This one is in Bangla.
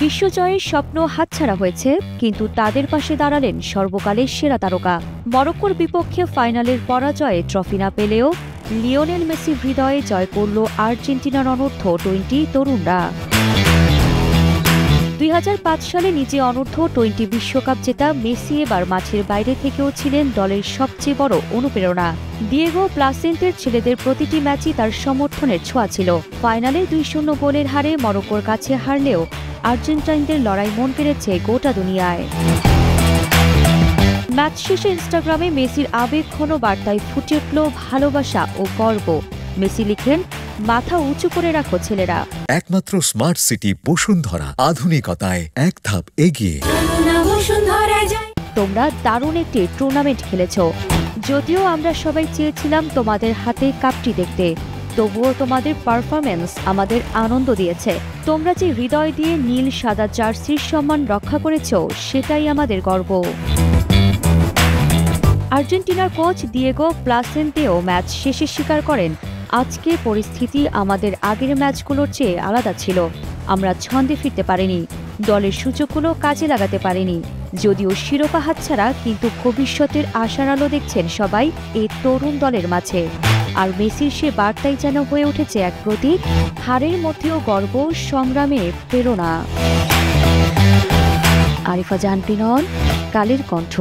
বিশ্বজয়ের স্বপ্ন হাতছাড়া হয়েছে, কিন্তু তাদের পাশে দাঁড়ালেন সর্বকালের সেরা তারকা। মরক্কোর বিপক্ষে ফাইনালের পরাজয়ে ট্রফি না পেলেও লিওনেল মেসির হৃদয়ে জয় করল আর্জেন্টিনার অনূর্ধ্ব-20 তরুণরা। 2005 সালে নিজে অনূর্ধ্ব-20 বিশ্বকাপ জেতা মেসি এবার মাঠের বাইরে থেকেও ছিলেন দলের সবচেয়ে বড় অনুপ্রেরণা। দিয়েগো প্লাসেন্তের ছেলেদের প্রতিটি ম্যাচই তার সমর্থনের ছোঁয়া ছিল। ফাইনালে 2-0 গোলের হারে মরক্কোর কাছে হারলেও আর্জেন্টাইনদের লড়াই মন কেড়েছে গোটা দুনিয়ায়। ম্যাচ শেষে ইনস্টাগ্রামে মেসির আবেগঘন বার্তায় ফুটে উঠল ভালোবাসা ও গর্ব। মেসি লিখলেন, মাথা উঁচু করে রাখো ছেলেরা। একমাত্র স্মার্ট সিটি বসুন্ধরা, আধুনিকতায় এক ধাপ এগিয়ে। তোমরা দারুণ একটি টুর্নামেন্ট খেলেছ। যদিও আমরা সবাই চেয়েছিলাম তোমাদের হাতে কাপটি দেখতে, তবুও তোমাদের পারফরমেন্স আমাদের আনন্দ দিয়েছে। তোমরা যে হৃদয় দিয়ে নীল সাদা জার্সির সম্মান রক্ষা করেছ, সেটাই আমাদের গর্ব। আর্জেন্টিনার কোচ দিয়েগো প্লাসেন্তেও ম্যাচ শেষে স্বীকার করেন, আজকে পরিস্থিতি আমাদের আগের ম্যাচগুলোর চেয়ে আলাদা ছিল। আমরা ছন্দে ফিরতে পারিনি, দলের সুযোগগুলো কাজে লাগাতে পারিনি। যদিও শিরোপা হাতছাড়া, কিন্তু ভবিষ্যতের আশার আলো দেখছেন সবাই এই তরুণ দলের মাঝে। আর মেসির সে বার্তাই যেন হয়ে উঠেছে এক প্রতীক, হারের মধ্যেও গর্ব, সংগ্রামে প্রেরণা। আরিফা জাহান, কালের কণ্ঠ।